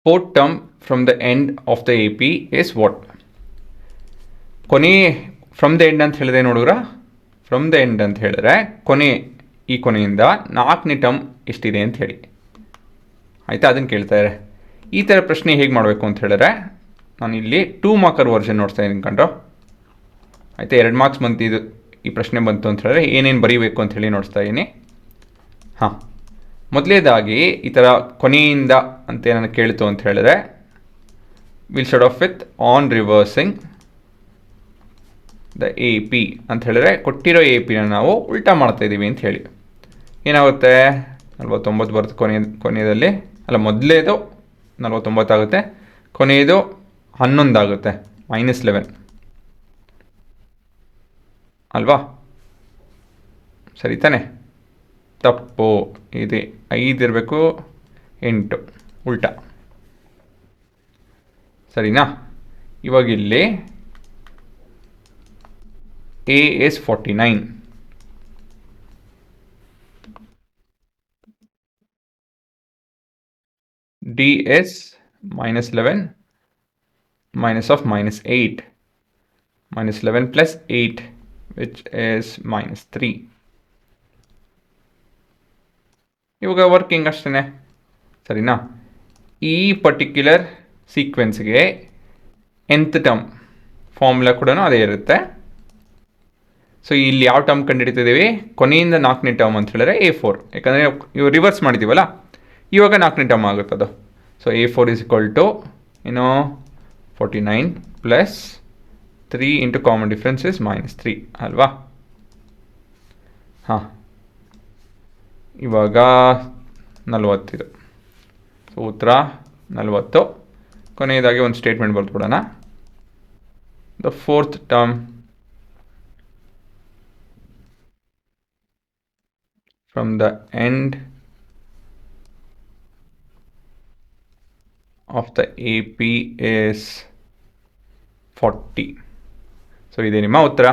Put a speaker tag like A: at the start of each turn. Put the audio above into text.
A: Fourth term from the end of the AP is what? ಕೊನೆ from the end ಅಂತ ಹೇಳಿದ್ರೆ ನೋಡಿದ್ರ, from the end ಅಂತ ಹೇಳಿದ್ರೆ ಕೊನೆ, ಈ ಕೊನೆಯಿಂದ 4ನೇ ಟರ್ಮ್ ಎಷ್ಟಿದೆ ಅಂತ ಹೇಳಿ. ಆಯಿತಾ, ಅದನ್ನು ಕೇಳ್ತಾರೆ. ಈ ಥರ ಪ್ರಶ್ನೆ ಹೇಗೆ ಮಾಡಬೇಕು ಅಂತ ಹೇಳಿದ್ರೆ, ನಾನು ಇಲ್ಲಿ 2 ಮಾರ್ಕರ್ ವರ್ಷನ್ ನೋಡ್ತಾ ಇದ್ದೀನಿ ಕಂಡ್ರು. ಆಯಿತಾ, 2 ಮಾರ್ಕ್ಸ್ ಬಂತು, ಇದು ಈ ಪ್ರಶ್ನೆ ಬಂತು ಅಂತ ಹೇಳಿದ್ರೆ ಏನೇನು ಬರೀಬೇಕು ಅಂತ ಹೇಳಿ ನೋಡ್ತಾ ಇದ್ದೀನಿ. ಹಾಂ, ಮೊದಲೇದಾಗಿ ಈ ಥರ ಕೊನೆಯಿಂದ ಅಂತ ಏನಾದ್ರು ಕೇಳ್ತು ಅಂತ ಹೇಳಿದ್ರೆ will start of with on reversing the A P ಅಂತ ಹೇಳಿದ್ರೆ ಕೊಟ್ಟಿರೋ ಎ ಪಿನ ನಾವು ಉಲ್ಟಾ ಮಾಡ್ತಾ ಇದ್ದೀವಿ ಅಂತ ಹೇಳಿ ಏನಾಗುತ್ತೆ, 49 ಬರುತ್ತೆ ಕೊನೆಯದಲ್ಲಿ, ಅಲ್ಲ ಮೊದಲೇದು 49 ಆಗುತ್ತೆ, ಕೊನೆಯದು 11 ಆಗುತ್ತೆ, -11 ಅಲ್ವಾ? ಸರಿ ತಾನೆ? ತಪ್ಪು, ಇದೆ 5 ಇರಬೇಕು, 8 ಉಲ್ಟಾ. ಸರಿನಾ? ಇವಾಗ ಇಲ್ಲಿ A is 49, D is -11, minus of -8, -11 plus 8, which is -3. ಇವಾಗ ವರ್ಕಿಂಗ್ ಅಷ್ಟೇ. ಸರಿನಾ? ಈ ಪರ್ಟಿಕ್ಯುಲರ್ ಸೀಕ್ವೆನ್ಸ್ಗೆ nth ಟರ್ಮ್ ಫಾರ್ಮುಲಾ ಕೂಡ ಅದೇ ಇರುತ್ತೆ. ಸೊ ಇಲ್ಲಿ ಯಾವ ಟರ್ಮ್ ಕಂಡುಹಿಡಿತಿದ್ದೀವಿ, ಕೊನೆಯಿಂದ 4ನೇ ಟರ್ಮ್ ಅಂತ ಹೇಳಿದ್ರೆ A4, ಯಾಕಂದರೆ ಇವು ರಿವರ್ಸ್ ಮಾಡಿದ್ದೀವಲ್ಲ, ಇವಾಗ 4ನೇ ಟರ್ಮ್ ಆಗುತ್ತೆ ಅದು. So A4 is equal to 49 plus 3 into common difference is -3 ಅಲ್ವಾ? ಹಾಂ, ಇವಾಗ 40 ಇದು. ಸೊ ಉತ್ತರ 40. ಕೊನೆಯದಾಗಿ ಒಂದು ಸ್ಟೇಟ್ಮೆಂಟ್ ಬರ್ದ್ಬಿಡೋಣ. The fourth term from the end of the AP is 40. So ಇದೆ ನಿಮ್ಮ ಉತ್ತರ.